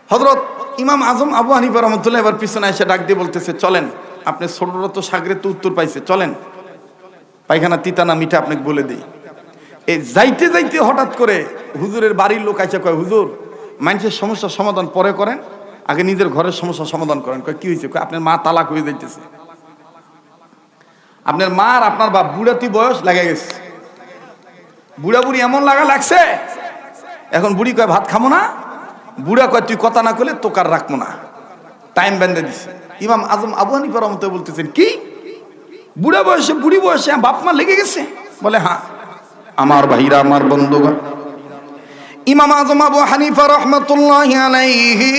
হযরত ইমাম আজম আবু হানিফা রাহমাতুল্লাহ এবার পিছনে এসে ডাক দিয়ে বলতেছে, চলেন, আপনি ছোটরা তো সাগরে তো উত্তর পাইছে, চলেন পায়খানা তিতা না মিঠা আপনাকে বলে দিই। এই যাইতে যাইতে হঠাৎ করে হুজুরের বাড়ির লোক আইসা কয়, হুজুর মানুষের সমস্যার সমাধান পরে করেন, আগে নিজের ঘরের সমস্যার সমাধান করেন। কয় কি হয়েছে? কয় আপনার মা তালাক হয়ে যাইতেছে, আপনার মা আর আপনার বাপ বুড়াতি বয়স লাগা গেছে, বুড়া বুড়ি এমন লাগছে, এখন বুড়ি কয় ভাত খামো না, বুড়া কয় তুই কথা না করলে তোকার রাখবো না, টাইম বেঁধে দিছে। ইমাম আজম আবু হানিফা রাহমাতুল্লাহ বলতেছেন, কি বুড়া বয়সে বুড়ি বয়সে বাপ মা লেগে গেছে? বলে হ্যাঁ। আমার ভাইরা, আমার বন্ধুগণ, ইমাম আজম আবু হানিফা রাহমাতুল্লাহি আলাইহি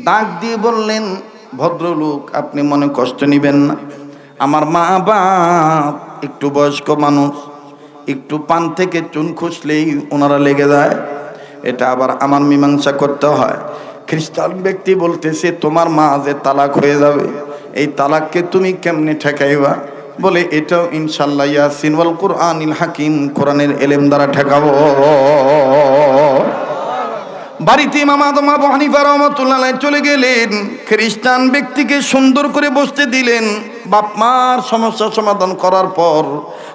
ডাক দিয়ে বললেন, ভদ্রলোক আপনি মনে কষ্ট নেবেন না, আমার মা বাপ একটু বয়স্ক মানুষ, একটু পান থেকে চুন খুঁজলেই ওনারা লেগে যায়, এটা আবার আমার মীমাংসা করতে হয়। খ্রিস্টান ব্যক্তি বলতেছে তোমার মা যে তালাক হয়ে যাবে, এই তালাককে তুমি কেমনে ঠেকাইবা? বলে এটাও ইনশাআল্লাহ ইয়াসিন ওয়াল কুরআনিল হাকিম, কোরআনের এলেম দ্বারা ঠেকাবো। বাড়িতে ইমাম আজম আবু হানিফা রাহমাতুল্লাহ আলাইহি চলে গেলেন, খ্রিস্টান ব্যক্তিকে সুন্দর করে বসতে দিলেন। বাপ মার সমস্যা সমাধান করার পর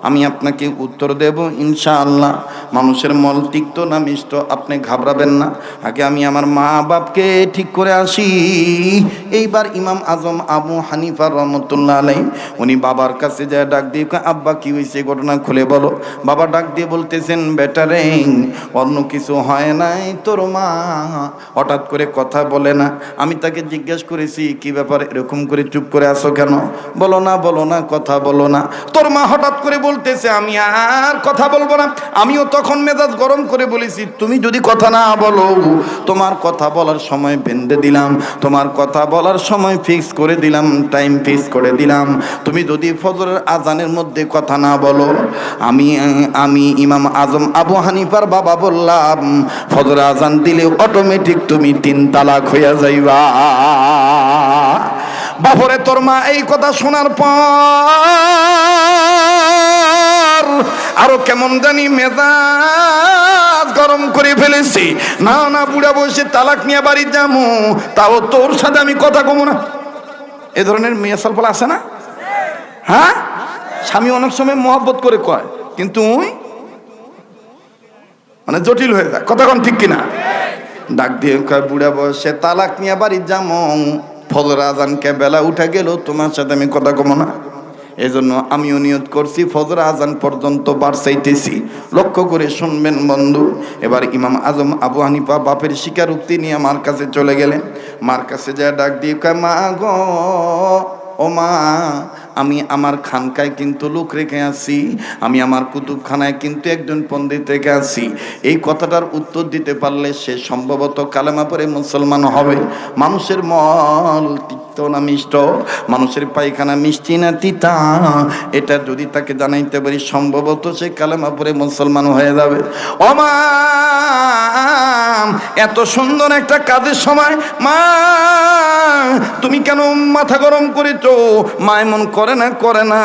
আমি আপনাকে উত্তর দেব ইনশাআল্লাহ। মানুষের মল তিক্ত না মিষ্ট, আপনি ঘাবড়াবেন না, আগে আমি আমার মা বাপকে ঠিক করে আসি। এইবার ইমাম আজম আবু হানিফা রাহমাতুল্লাহ আলাইহি উনি বাবার কাছে যায়, ডাক দিয়ে আব্বা কি হয়েছে ঘটনা খুলে বলো। বাবা ডাক দিয়ে বলতেছেন, বেটা রে অন্য কিছু হয় নাই, তোর মা হঠাৎ করে কথা বলে না। আমি তাকে জিজ্ঞেস করেছি কি ব্যাপার, এরকম করে চুপ করে আসো কেন? বলো না কথা বলো না। তোর মা হঠাৎ করে বলতেছে আমি আর কথা বলবো না। আমিও তখন মেজাজ গরম করে বলেছি, তুমি যদি কথা না বলো, তোমার কথা বলার সময় বেঁধে দিলাম, তোমার কথা বলার সময় ফিক্স করে দিলাম, টাইম ফিক্স করে দিলাম। তুমি যদি ফজরের আজানের মধ্যে কথা না বলো, আমি ইমাম আজম আবু হানিফার বাবা বললাম, ফজরের আজান দিলে অটোমেটিক তুমি 3 তালাক হইয়া যাইবা। বাপরে তোর মা এই কথা শোনার পর আরো কেমন জানি মেজাজ গরম করে ফেলেছি। না বুড়া বসে তালাক নিয়ে বাড়ি যাবো, তাও তোর সাথে আমি কথা কমো না। এ ধরনের মেয়ে সালফল আছে না? হ্যাঁ, স্বামী অনেক সময় মহব্বত করে কয়, কিন্তু মানে জটিল হয়ে যায়, কথা কোন ঠিক কিনা? ডাক দিয়ে কয়, বুড়া বয়সে তালাক নিয়ে বাড়ি যাবো, ফজর আজানকে বেলা উঠে গেল, তোমার সাথে আমি কথা কমো না। এই জন্য আমিও নিয়ত করছি ফজর আজান পর্যন্ত বার চাইতেছি। লক্ষ্য করে শুনবেন বন্ধু। এবার ইমাম আজম আবু হানিফা বাপের স্বীকারোক্তি নিয়ে মার কাছে চলে গেলেন। মার কাছে যায়, ডাক দিয়ে কয়, মা গো, ও মা, আমি আমার খানকায় কিন্তু লোক রেখে আসি, আমি আমার কুতুবখানায় কিন্তু একজন পণ্ডিত রেখে আসি। এই কথাটার উত্তর দিতে পারলে সে সম্ভবত কালেমা পড়ে মুসলমান হবে। মানুষের মল তিক্ত না মিষ্ট, মানুষের পায়খানা মিষ্টি না তিতা, এটা যদি তাকে জানাইতে পারি সম্ভবত সে কালেমা পড়ে মুসলমান হয়ে যাবে। ও মা, এত সুন্দর একটা কাজের সময় মা তুমি কেন মাথা গরম করেছো? মা এমন করে না,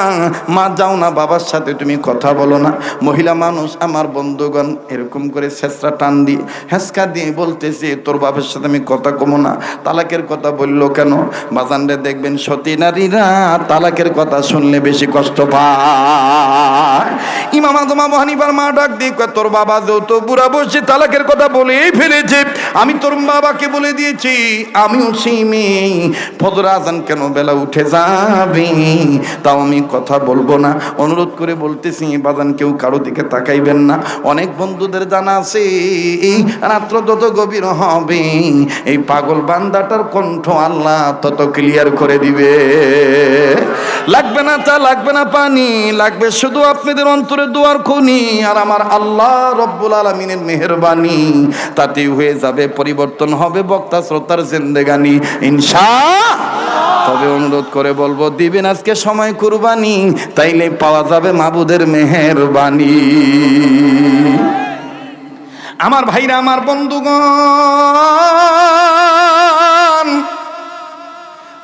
মা যাও না, বাবার সাথে তুমি কথা বলো না। মহিলা মানুষ, আমার বন্ধুগণ, এরকম করে ছেঁচড়া টান দিয়ে হেঁচকা দিয়ে বলতেছে, তোর বাবার সাথে আমি কথা কমো না। তালাকের কথা বললো কেন? বাজানরে দেখবেন সতী নারীরা তালাকের কথা শুনলে বেশি কষ্ট পায়। ইমাম আজম আবু হানিফার মা ডাক দিয়ে কয়, তোর বাবা যেহেতু বুড়া বসে তালাকের কথা বলেই ফেলেছে, আমি তোর বাবাকে বলে দিয়েছি আমিও সেই মেয়ে, ফজর আজান কেন বেলা উঠে যাবে, তাও আমি কথা বলবো না। অনুরোধ করে বলতেছি বাজান কেউ কারো দিকে তাকাইবেন না। অনেক বন্ধুদের জানা আছে এই রাত্র যত গভীর হবে এই পাগল বান্দাটার কণ্ঠ আল্লাহ তত ক্লিয়ার করে দিবে। লাগবে না চা, লাগবে না পানি, লাগবে শুধু আপনাদের অন্তরে দুয়ার খুনি আর আমার আল্লাহ রব্বুল আলামিনের মেহেরবানি। তাতেই হয়ে যাবে পরিবর্তন, হবে বক্তা শ্রোতার জিন্দেগানি ইনশাআল্লাহ। তবে অনুরোধ করে বলবো, দিবেন আজকে সময় কুরবানি, তাইলে পাওয়া যাবে মাবুদের মেহেরবানি। আমার ভাইরা, আমার বন্ধুগণ,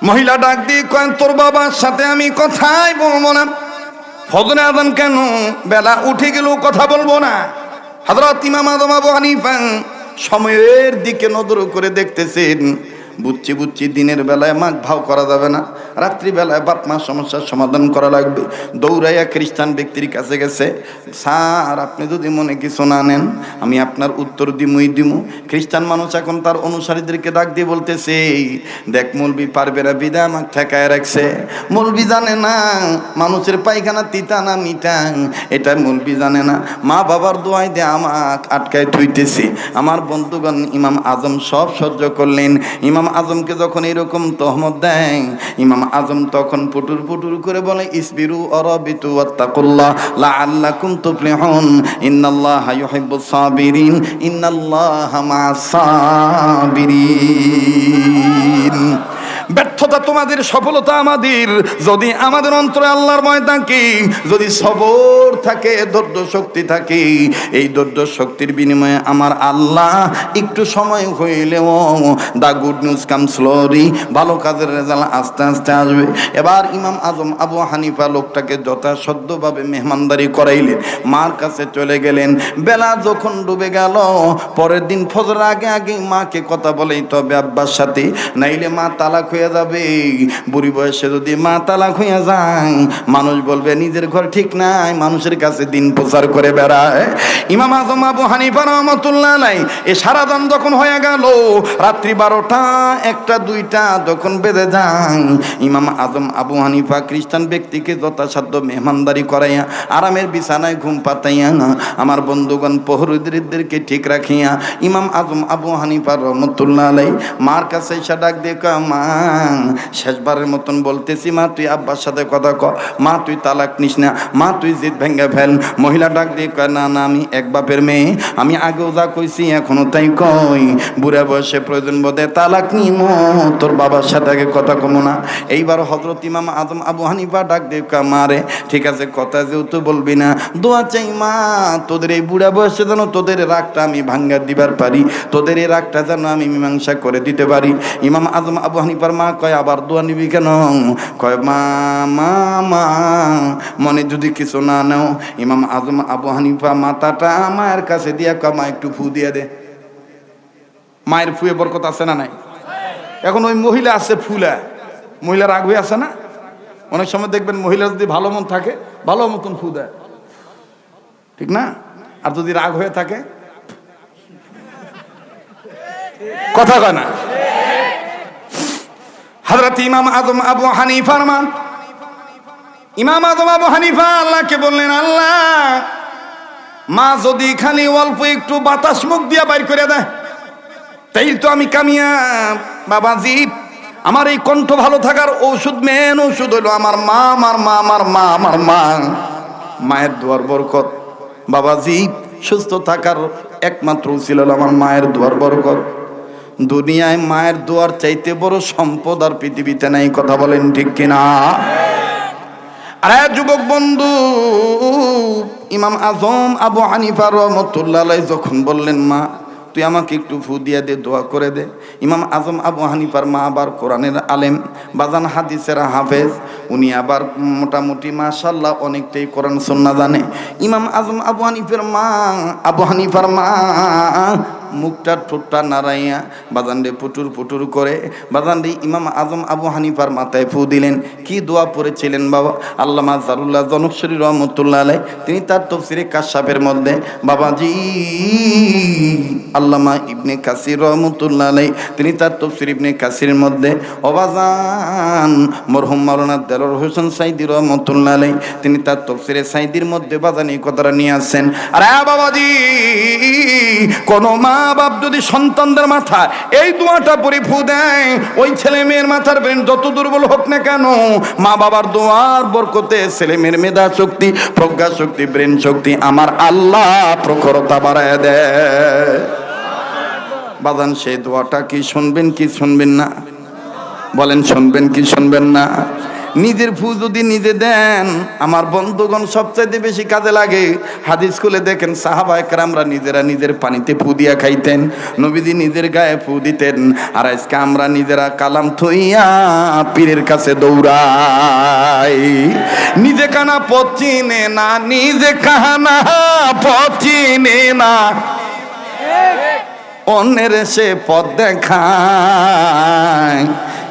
মহিলা ডাক দিয়ে কয়েন, তোর বাবার সাথে আমি কথাই বলবো না। ফজরে আযান কেন বেলা উঠে গেল কথা বলবো না। হযরত ইমাম আযম আবু হানিফা সময়ের দিকে নজর করে দেখতেছেন। বুঝছি দিনের বেলায় মাঘ ভাও করা যাবে না, রাত্রিবেলায় বাপ মা সমস্যার সমাধান করা লাগবে। দৌড়াইয়া খ্রিস্টান ব্যক্তির কাছে গেছে, স্যার আপনি যদি মনে কিছু না নেন আমি আপনার উত্তর দিমু। খ্রিস্টান মানুষ এখন তার অনুসারীদেরকে ডাক দিয়ে বলতেছে, দেখ মৌলবি পারবে না বিদায় আমাকে ঠেকায় রাখছে। মৌলবি জানে না মানুষের পায়খানা তিতা না মিঠা, এটা মৌলবি জানে না। মা বাবার দোয়াই দিয়ে আমাকে আটকায় থুইতেছে। আমার বন্ধুগণ, ইমাম আজম সব সহ্য করলেন। ইমাম আজমকে যখন এরকম তহমত দেয়, ইমাম আজম তখন পুটুর করে বলে, ইসবিরু অরবিতু ওয়াত্তাকুল্লাহ লাআল্লাকুম তুফলিহুন ইন্নাল্লাহা ইউহিব্বুস সাবিরিন ইন্নাল্লাহা মা'আস সাবিরিন। ব্যর্থতা তোমাদের, সফলতা আমাদের। যদি আমাদের অন্তরে আল্লাহর ভয় থাকে, যদি সবর থাকে, ধৈর্য শক্তি থাকে, এই ধৈর্য শক্তির বিনিময়ে আমার আল্লাহ একটু সময় হইলেও দা গুড নিউজ কাম স্লোলি, ভালো কাজের রেজাল্ট আস্তে আস্তে আসবে। এবার ইমাম আজম আবু হানিফা লোকটাকে যথাসাধ্যভাবে মেহমানদারি করাইলেন, মার কাছে চলে গেলেন। বেলা যখন ডুবে গেল, পরের দিন ফজর আগে মাকে কথা বলেই তবে আব্বার সাথে, নাইলে মা তালাক হয়ে যাবে। বুড়ি বয়সে যদি মা তালাক হয়ে যায়, মানুষ বলবে নিজের ঘর ঠিক নাই, মানুষের কাছে দিন প্রচার করে বেড়ায়। ইমাম আজম আবু হানিফা রাহমাতুল্লাহ আলাইহি এ সারাদান যখন হয়ে গেল, রাত্রি 12টা 1টা 2টা যখন বেজে যায়, ইমাম আজম আবু হানিফা খ্রিস্টান ব্যক্তিকে যথাসাধ্য মেহমানদারি করাইয়া আরামের বিছানায় ঘুম পাতাইয়া, আমার বন্ধুগণ প্রহরীদেরকে ঠিক রাখিয়া, ইমাম আজম আবু হানিফা রাহমাতুল্লাহ আলাইহি মার কাছে এসে ডাক দিয়ে, মা শেষবারের মতন বলতেছি, মা তুই আব্বার সাথে কথা ক, মা তুই তালাক নিস না, মা তুই জিদ ভেঙ্গে ফেল। মহিলা ডাক দিয়ে কয়, না আমি এক বাপের মেয়ে, আমি আগেও যা কইছি এখনো তাই কই, বুড়া বয়সে প্রয়োজন বোধে তালাক নিমো, তোর বাবার সাথে আগে কথা কমো না। এইবার হযরত ইমাম আজম আবু হানিফা ডাক দিয়ে কয়, মা রে ঠিক আছে, কথা যেহেতু বলবি না, দোয়া চাই মা, তোদের এই বুড়া বয়সে যেন তোদের রাগটা আমি ভাঙ্গা দিবার পারি, তোদের এই রাগটা যেন আমি মীমাংসা করে দিতে পারি। ইমাম আজম আবু হানিফার মা কয়, আবার দোয়া নিবি কেন? কয়, মা মনে যদি কিছু না নাও। ইমাম আজম আবু হানিফা মাথাটা মায়ের কাছে দিয়া কয়, মা একটু ফু দিয়ে দে। মায়ের ফুয়ে বরকত আছে না নাই? এখন ওই মহিলা আছে ফুলা, মহিলা রাগ হয়ে আছে না? অনেক সময় দেখবেন মহিলা যদি ভালো মন থাকে, ভালো মতন ফু দেয়, ঠিক না? আর যদি রাগ হয়ে থাকে, কথা কয় না। হযরত ইমাম আজম আবু হানিফার মা, ইমাম আজম আবু হানিফা আল্লাহকে বললেন, আল্লাহ, মা যদি খালি অল্প একটু বাতাস মুখ দিয়া বাইর করে দেয়, তাই তো আমি কামিয়াব। বাবাজি, আমার এই কণ্ঠ ভালো থাকার ঔষধ, মেন ঔষধ হইল আমার মা, আমার মা। মায়ের দোয়ার বরকত। বাবাজি, সুস্থ থাকার একমাত্র ছিল আমার মায়ের দোয়ার বরকত। দুনিয়ায় মায়ের দোয়ার চাইতে বড় সম্পদ আর পৃথিবীতে নাই, কথা বলেন ঠিক কিনা? আরে যুবক বন্ধু, ইমাম আজম আবু হানিফা রাহমাতুল্লাহ আলাইহি যখন বললেন, মা তুই আমাকে একটু ফু দিয়া দে, দোয়া করে দে। ইমাম আজম আবু হানিফার মা আবার কোরআনের আলেম, বাজান হাদিসের হাফেজ, উনি আবার মোটামুটি মাশাআল্লাহ অনেকটাই কোরআন সুন্নাহ জানে। ইমাম আজম আবু হানিফার মা মুখটা ঠোঁটটা নাড়াইয়া বাজানরে পুটুর করে বাজানরে ইমাম আজম আবু হানিফার মাথায় ফু দিলেন। কি দোয়া পড়েছিলেন বাবা? আল্লামা জারুল্লাহ জনকশরী রহমতুল্লাহ আলাইহি তিনি তার তাফসীরে কাশাফের মধ্যে, বাবাজি আল্লামা ইবনে কাসির রহমতুল্লাহ আলাইহি তিনি তার তাফসীর ইবনে কাসিরের মধ্যে, অবাজান মরহুম মাওলানা দেলোয়ার হোসেন সাইদী রহমতুল্লাহ আলাইহি তিনি তার তাফসীরে সাইদীর মধ্যে বাজান এই কথাটা নিয়ে আসেন। আরে বাবাজি, কোন মা বাপ যদি সন্তানদের মাথায় এই দোয়াটা পড়ে ফু দেয়, ওই ছেলে মেয়ের মাথার ব্রেন যত দুর্বল হোক না কেন, মা বাবার দোয়ার বরকতে ছেলে মেয়ের মেধা শক্তি, প্রজ্ঞা শক্তি, ব্রেন শক্তি আমার আল্লাহ প্রখরতা বাড়ায় দেয়। বাজান সেই দোয়াটা কি শুনবেন কি শুনবেন না? বলেন শুনবেন কি শুনবেন না? নিজের ফু যদি নিজে দেন, আমার বন্ধুগণ সবচাইতে বেশি কাজে লাগে। হাদিস খুলে দেখেন, সাহাবায়ে কেরামরা নিজেরা নিজের পানিতে ফু দিয়া খাইতেন, নবীজি নিজের গায়ে ফু দিতেন। আর আজকে আমরা নিজেরা কালাম থইয়া পীরের কাছে দৌড়াই। নিজে কানা পথ চিনে না, নিজে কানা পথ চিনে না। অন্যের সে পথ দেখায়,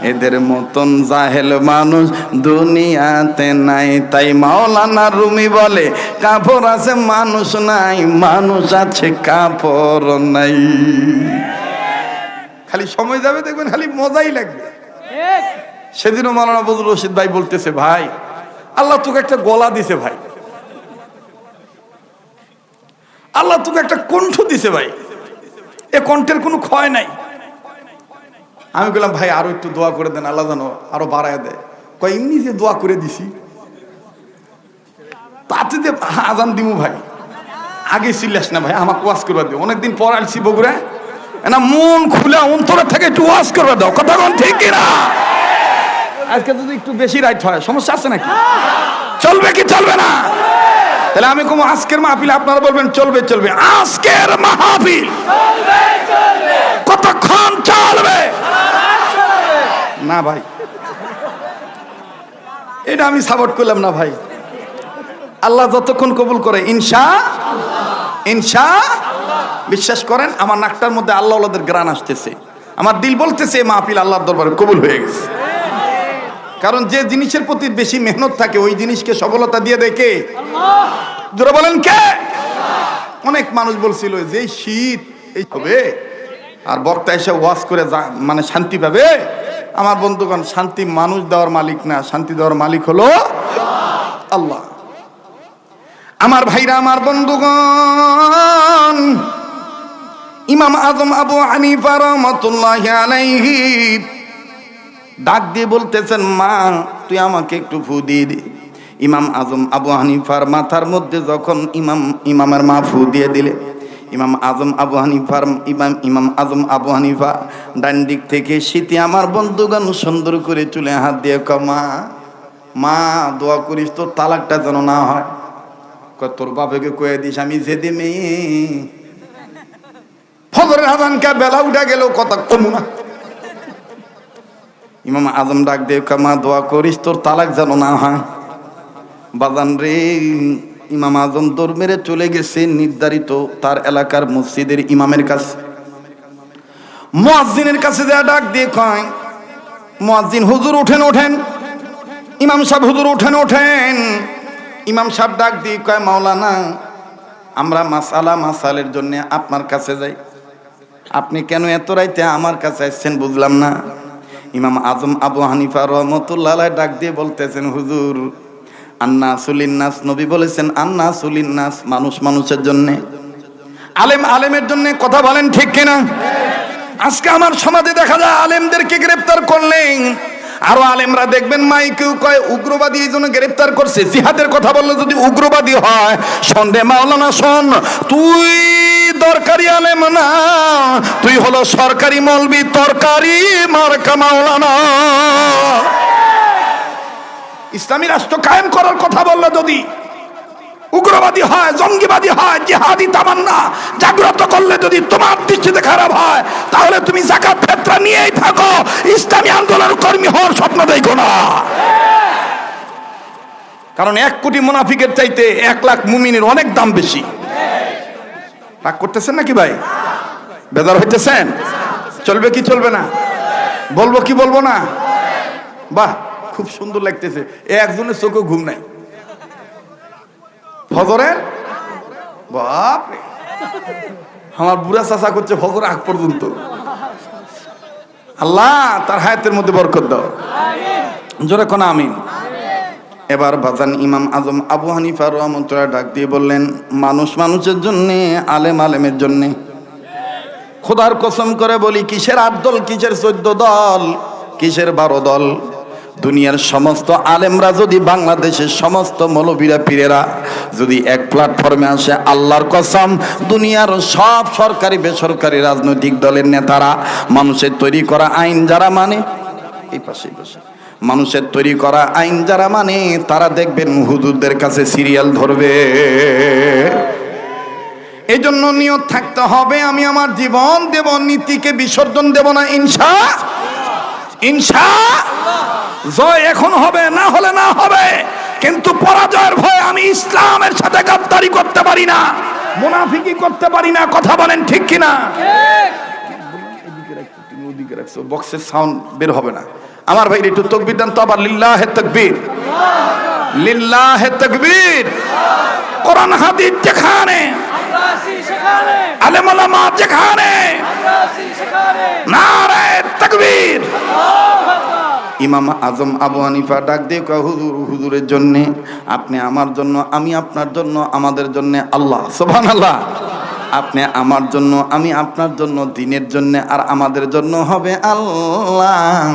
এদের মতন জাহেল মানুষ দুনিয়াতে নাই। তাই মাওলানা রুমি বলে কাপড় আছে মানুষ নাই, মানুষ আছে কাপড় নাই। খালি সময় যাবে দেখবেন খালি মজাই লাগবে। সেদিনও মাওলানা বজলুর রশিদ ভাই বলতেছে, ভাই আল্লাহ তোকে একটা গলা দিছে ভাই, আল্লাহ তোকে একটা কণ্ঠ দিছে ভাই, এ কণ্ঠের কোনো ক্ষয় নাই। আমি বললাম ভাই আরো একটু দোয়া করে দেন, আল্লাহ যেন আরো বাড়ায় দেয়। কয় এমনি যে দোয়া করে দিছি তাতে যে আজান দিমু ভাই, আগে চিল্লাস না ভাই, আমাকে ওয়াজ করবা দিও। অনেকদিন পর আসছি বগুড়া, না মন খুলে অন্তরের থেকে একটু ওয়াজ করবা দাও, কথা কোন ঠিক কিনা? আজকে যদি একটু বেশি রাইট হয় সমস্যা আছে নাকি? চলবে কি চলবে না? তাহলে আমি কম আজকের মাহফিল, আপনারা বলবেন চলবে চলবে। আজকের মাহফিল কতক্ষণ চলবে? না ভাই, এটা আমি সাপোর্ট করলাম না ভাই। আল্লাহ যতক্ষণ কবুল করে ইনশা বিশ্বাস করেন আমার নাকটার মধ্যে আল্লাহ ওদের গ্রান আসতেছে, আমার দিল বলতেছে মাহফিল আল্লাহর দরবারে কবুল হয়ে গেছে। কারণ যে জিনিসের প্রতি বেশি মেহনত থাকে ওই জিনিসকে সফলতা দিয়ে দেয় কে? জোরে বলেন কে? অনেক মানুষ বলছিল যে শীত এই হবে আর বক্তা এসে ওয়াজ করে মানে শান্তি পাবে। আমার বন্ধুগণ, শান্তি মানুষ দেওয়ার মালিক না, শান্তি দেওয়ার মালিক হলো আল্লাহ। আমার ভাইরা, আমার বন্ধুগণ, ইমাম আজম আবু হানিফা রাহমাতুল্লাহি আলাইহি ডাক দিয়ে বলতেছেন, মা তুই আমাকে একটু ফু দিয়ে দে। ইমাম আজম আবু হানিফার মাথার মধ্যে যখন ইমামের মা ফু দিয়ে দিলে, ইমাম আজম আবু হানিফা ডান দিক থেকে শীতে আমার বন্ধুগণ সুন্দর করে চুলে হাত দিয়ে মা দোয়া করিস তোর তালাকটা যেন না হয়। তোর বাপকে কয়ে দিস আমি যেদি মেয়ে ফজরের আজানকে বেলা উঠা গেল কথা কমু না। ইমাম আজম ডাক দিয়ে মা দোয়া করিস তোর তালাক যেন না হয়। বাজান রে, ইমাম আজম দৌড় মেরে চলে গেছে নির্ধারিত তার এলাকার মসজিদের ইমামের কাছে। মুয়াজ্জিনের কাছে যা ডাক দিয়ে কয়, মুয়াজ্জিন হুজুর ওঠেন ওঠেন, ইমাম সাহেব হুজুর ওঠেন ওঠেন। ইমাম সাহেব ডাক দিয়ে কয়, মাওলানা আমরা মাসালের জন্য আপনার কাছে যাই, আপনি কেন এত রাইতে আমার কাছে আসছেন বুঝলাম না। ইমাম আজম আবু হানিফা রাহমাতুল্লাহ আলাইহি ডাক দিয়ে বলতেছেন, হুজুর আন্নাসুলিন্নাস, নবী বলেছেন আন্নাসুলিন্নাস, মানুষ মানুষের জন্য, আলেম আলেমের জন্য। কথা বলেন ঠিক কিনা? আজকে আমার সমাজে দেখা যায় আলেমদেরকে গ্রেফতার করলেন, আরো আলেমরা দেখবেন মাইকেও কয় উগ্রবাদী এই জন্য গ্রেফতার করছে। জিহাদের কথা বললে যদি উগ্রবাদী হয়, সন্দেহ মাওলানা শোন, তুই দরকারি আলেম না, তুই হলো সরকারি মৌলবি, তরকারি মার্কা মাওলানা। ইসলামী রাষ্ট্র কায়েম করার কথা বললে যদি উগ্রবাদী হয়, জঙ্গিবাদী হয়, জিহাদি তামান্না জাগ্রত করলে যদি তোমার দৃষ্টিতে খারাপ হয়, তাহলে তুমি যাকাত ফিতরা নিয়েই থাকো, ইসলামী আন্দোলনের কর্মী হওয়ার স্বপ্ন দেখো না। কারণ 1 কোটি মুনাফিকের চাইতে 1 লাখ মুমিনের অনেক দাম বেশি। রাগ করতেছেন নাকি ভাই? বেজার হইতেছেন? চলবে কি চলবে না? বলবো কি বলবো না? বাহ, খুব সুন্দর লাগতেছে। একজনের চোখে ঘুম নাই ফজরের, বাপরে আমার বুড়া চাচা করছে ফজর আগ পর্যন্ত। আল্লাহ তার হায়াতের মধ্যে বরকত দাও, জোরে কোন আমিন। এবার বাজান ইমাম আজম আবু হানিফা রাহমাতুল্লাহ ডাক দিয়ে বললেন, মানুষ মানুষের জন্য, আলেম আলেমের জন্য। খোদার কসম করে বলি, কিসের 8 দল, কিসের 14 দল, কিসের 12 দল? দুনিয়ার সমস্ত আলেমরা যদি, বাংলাদেশের সমস্ত মৌলবীরা পীরেরা যদি এক প্ল্যাটফর্মে আসে, আল্লাহর কসম দুনিয়ার সব সরকারি বেসরকারি রাজনৈতিক দলের নেতারা মানুষের তৈরি করা আইন যারা মানে, এই পাশে মানুষের তৈরি করা আইন যারা মানে, তারা দেখবেন হুজুরদের কাছে সিরিয়াল ধরবে। এই জন্য নিয়ত থাকতে হবে, আমি আমার জীবন দেব, নীতিকে বিসর্জন দেব না। ইনশা জয় এখন হবে, না হলে না হবে, কিন্তু পরাজয়ের ভয়ে আমি ইসলামের সাথে গাদ্দারি করতে পারি না। মুনাফিকি করতে পারি না, কথা বলেন ঠিক কিনা? ওদিকে রাখছো, বক্সের সাউন্ড বের হবে না। আমার ভাই একটু তাকবীর দেন তো আবার, লিল্লাহে তাকবীর, লিল্লাহে তাকবীর। কোরআন হাদিস যেখানে, আলেম ওলামা যেখানে, নারে তাকবীর। ইমাম আজম আবু হানিফা ডাক দিয়ে কয়, হুজুর, হুজুরের জন্য, আপনি আমার জন্য, আমি আপনার জন্য, আমাদের জন্য আল্লাহ, সুবহানাল্লাহ। আপনি আমার জন্য, আমি আপনার জন্য, দ্বীনের জন্য, আর আমাদের জন্য হবে আল্লাহ।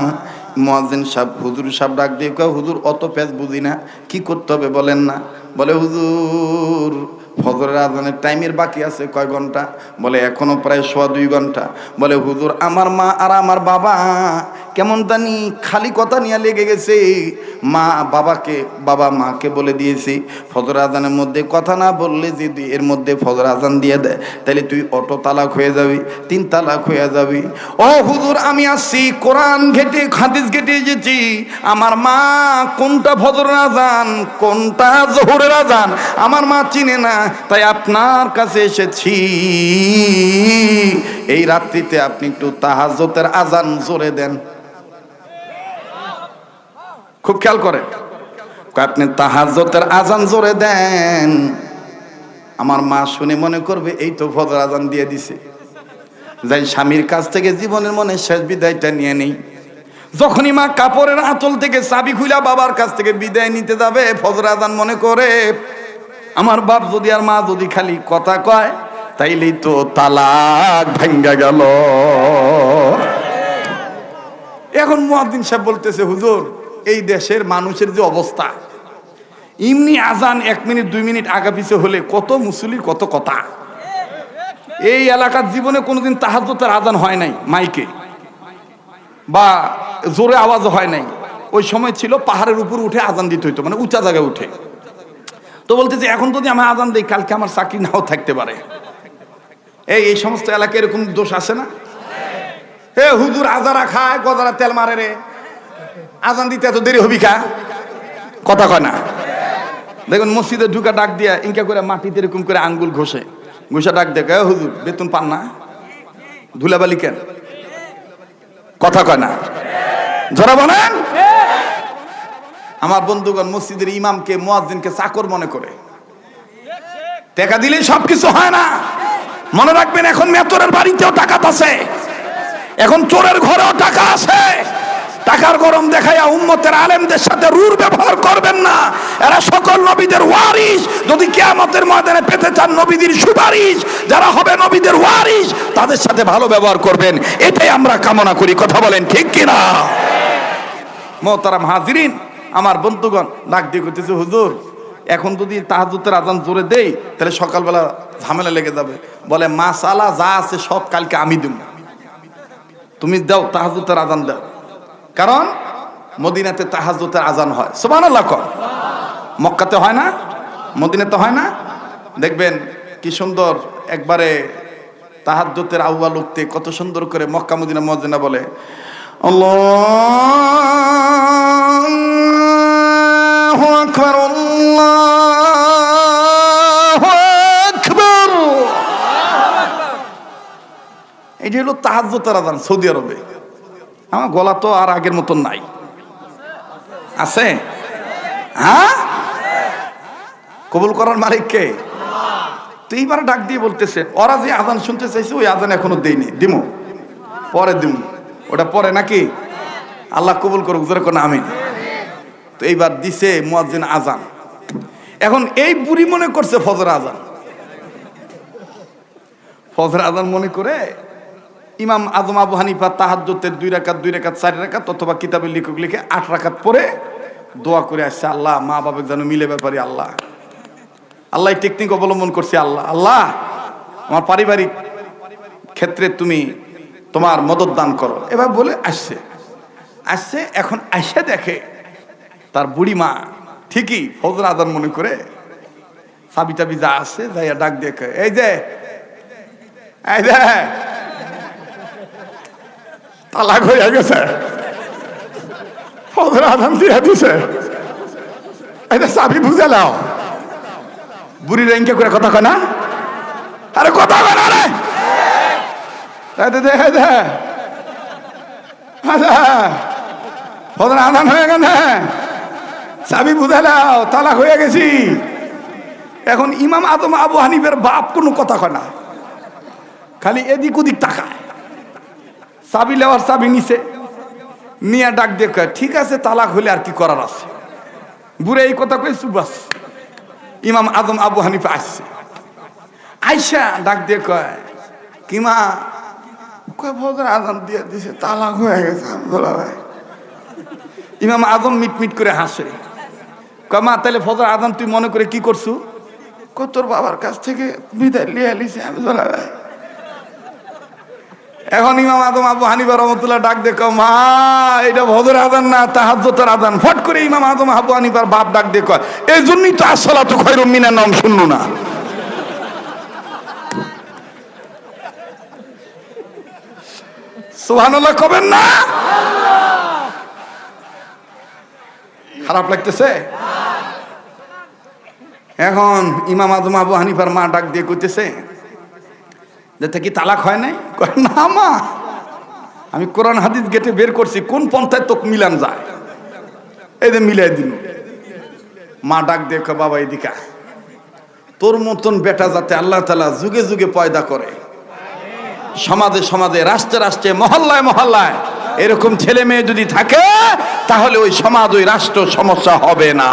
মুয়াজ্জিন সাহেব, হুজুর সাহেব ডাক দিয়ে কয়, হুজুর অত পেঁচ বুঝি না, কি করতে হবে বলেন না। বলে, হুজুর ফজরের আজানের টাইমের বাকি আছে কয় ঘন্টা? বলে এখনো প্রায় 2.25 ঘন্টা। বলে, হুজুর আমার মা আর আমার বাবা কেমন জানি খালি কথা নিয়ে লেগে গেছে। মা বাবাকে, বাবা মাকে বলে দিয়েছি ফজর আজানের মধ্যে কথা না বললে যদি এর মধ্যে ফজর আজান দিয়ে দেয় তাহলে তুই অটো তালাক হয়ে যাবি, 3 তালাক হয়ে যাবি। ও হুজুর আমি আসছি, কোরআন ঘেটে হাদিস ঘেটে এসেছি, আমার মা কোনটা ফজরের আজান কোনটা জোহরের আজান আমার মা চিনে না, তাই আপনার কাছে এসেছি। এই রাত্রিতে আপনি একটু তাহাজ্জুদের আজান জোরে দেন। খুব খেয়াল করেন, আপনি তাহাজ্জুদের আজান জোরে দেন। আমার মা শুনে মনে করবে এই তো ফজর আজান দিয়ে দিছে, যাই স্বামীর কাছ থেকে জীবনের মনে শেষ বিদায়টা নিয়ে নেই। যখনই মা কাপড়ের আঁচল থেকে চাবি খুলে বাবার কাছ থেকে বিদায় নিতে যাবে, ফজর আজান মনে করে আমার বাপ যদি আর মা যদি খালি কথা কয় তাইলেই তো তালাক ভাঙ্গা গেল। এখন মুয়াজ্জিন সাহেব বলতেছে, হুজুর এই দেশের মানুষের যে অবস্থা, এমনি আজান 1 মিনিট 2 মিনিট আগা পিছে হলে কত মুসল্লির কত কথা। এই এলাকার জীবনে কোনোদিন তাহাজ্জুদের আজান হয় নাই মাইকে, বা জোরে আওয়াজ হয় নাই। ওই সময় ছিল পাহাড়ের উপর উঠে আজান দিতে হইতো, মানে উঁচা জায়গায় উঠে। তো বলতেছে এখন যদি আমি আজান দিই কালকে আমার চাকরি নাও থাকতে পারে। এই সমস্ত এলাকায় এরকম দোষ আছে না? হুজুর আজারা খায়, গজারা তেল মারে রে, আজান দিতে এত দেরি হবি কা? কথা কয় না। দেখুন মসজিদে ঢুকা ডাক দিয়া ইনকা করে মাটিতে এরকম করে আঙ্গুল ঘষে ঘষে ডাক দেখে, হুজুর বেতন পান না, ধুলাবালি কেন? কথা কয় না, জোরে বলেন। আমার বন্ধুগণ মসজিদের ইমামকে মুয়াজ্জিনকে চাকর মনে করে, টাকা দিলেই সবকিছু হয় না। মনে রাখবেন এখন মেতরের বাড়িতেও টাকা আছে, এখন চোরের ঘরেও টাকা আছে। টাকার গরম দেখাইয়া উম্মতের আলেমদের সাথে রূঢ় ব্যবহার করবেন না। এরা সকল নবীদের ওয়ারিস। যদি কিয়ামতের ময়দানে পেতে চান নবীদের সুপারিশ, যারা হবে নবীদের ওয়ারিস তাদের সাথে ভালো ব্যবহার করবেন, এটাই আমরা কামনা করি। কথা বলেন ঠিক কিনা? মুহতারাম হাজিরিন, আমার বন্ধুগণ ডাক দিয়ে কইতেছে, হুজুর এখন যদি তাহাজ্জুদের আজান জোরে দেই তাহলে সকালবেলা ঝামেলা লেগে যাবে। বলে মাসালা যা আছে সব কালকে আমি দেব, তুমি দাও তাহাজ্জুদের আজান দাও। কারণ মদিনাতে তাহাজ্জুদের আজান হয়। সুবহানাল্লাহ। মক্কাতে হয় না, মদিনাতে হয় না। দেখবেন কি সুন্দর একবারে তাহাজ্জুদের আউয়াল উঠতে কত সুন্দর করে মক্কা মদিনা মুয়াজ্জিনা বলে, আল্লাহু আকবার, আল্লাহু আকবার। এটা হলো তাহাজ্জুদের আজান সৌদি আরবে। আমার গলা তো আর আগের মতন নাই, আছে? হ্যাঁ, কবুল করার মালিক কে? তো এইবার ডাক দিয়ে বলতেছে, ওরা যে আজান শুনতে চাইছে ওই আজান এখনো দেয়নি, দিমু পরে দিমু। ওটা পরে নাকি? আল্লাহ কবুল করুক, জোরে কোন আমিন। তো এইবার দিছে মুয়াজ্জিন আজান। এখন এই বুড়ি মনে করছে ফজর আজান, ফজর আজান মনে করে ইমাম আজম আবু হানিফা তাহাজ্জুদের 2 রাকাত 2 রাকাত 4 রাকাত অথবা কিতাবের লেখক লিখে 8 রাকাত পরে দোয়া করে আসছে, আল্লাহ মা বাবা যেন মিলে ব্যাপারে, আল্লাহ আল্লাহ টেকনিক অবলম্বন করছে, আল্লাহ আল্লাহ আমার পারিবারিক ক্ষেত্রে তুমি তোমার মদত দান করো। এবার বলে আসছে। এখন আসে দেখে তার বুড়ি মা ঠিকই ফজর আজান মনে করে চাবি টাবি যা আছে যাইয়া ডাক দেখে, এই যে তালাক হয়ে গেছে, ফজর আজান দিয়ে দিছে, চাবি বুঝে নাও। বুড়ি রেঙ্কে করে কথা কয় না, আরে কথা বলে আরে আদান হয়ে গেছে, চাবি বুঝালাও, তালাক হয়ে গেছি। এখন ইমাম আজম আবু হানিফের বাপ কোনো কথা কয় না, খালি এদিক ওদিক তাকায়। চাবি লেওয়ার চাবি নিছে, নিয়ে ডাক দিয়ে কয় ঠিক আছে তালাক হলে আর কি করার আছে। বুড়ে এই কথা কয়ে চুবাস। ইমাম আজম আবু হানিফা আসছে, আইসা ডাক দিয়ে কয় কি মা? কয় ফজর আজান দিয়ে দিছে, তালাক হয়ে গেছে আব্দুল্লাহ ভাই। ইমাম আজম মিটমিট করে হাসে, কয় মা তাহলে ফজর আজান তুই মনে করে কি করছু? কয় তোর বাবার কাছ থেকে বিদায় লিয়ে লিছে আব্দুল্লাহ ভাই। এখন ইমাম আজম আবু হানিফা রহমতুল্লাহ ডাক দেখো মা এটা ফজর আযান না তাহাজ্জুদের আযান। ফট করে ইমাম আজম আবু হানিফার বাপ ডাক দেখো, এই জন্যই তো আসসালাতু খায়রুম মিনান নাওম শুনলো না। সুবহানাল্লাহ কবেন না? খারাপ লাগতেছে? এখন ইমাম আজম আবু হানিফার মা ডাক দিয়ে কইতেছে যে কি তালাক হয় নাই? কয় না মা, আমি কোরআন হাদিস গেটে বের করছি, কোন পন্থায় তোক মিলান যায়, এই যে মিলাই দিল। মা ডাক দেখো বাবা এদিকে, তোর মতন বেটা যাতে আল্লাহ তাআলা যুগে যুগে পয়দা করে, সমাজে সমাজে রাষ্ট্রে রাষ্ট্রে মহল্লায় মহল্লায় এরকম ছেলে মেয়ে যদি থাকে তাহলে ওই সমাজ ওই রাষ্ট্র সমস্যা হবে না।